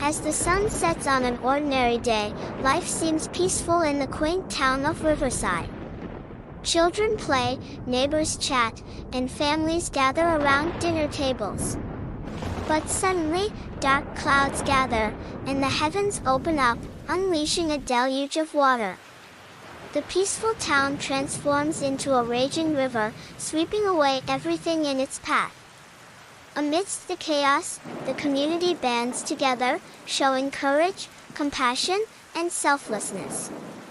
As the sun sets on an ordinary day, life seems peaceful in the quaint town of Riverside. Children play, neighbors chat, and families gather around dinner tables. But suddenly, dark clouds gather, and the heavens open up, unleashing a deluge of water. The peaceful town transforms into a raging river, sweeping away everything in its path. Amidst the chaos, the community bands together, showing courage, compassion, and selflessness.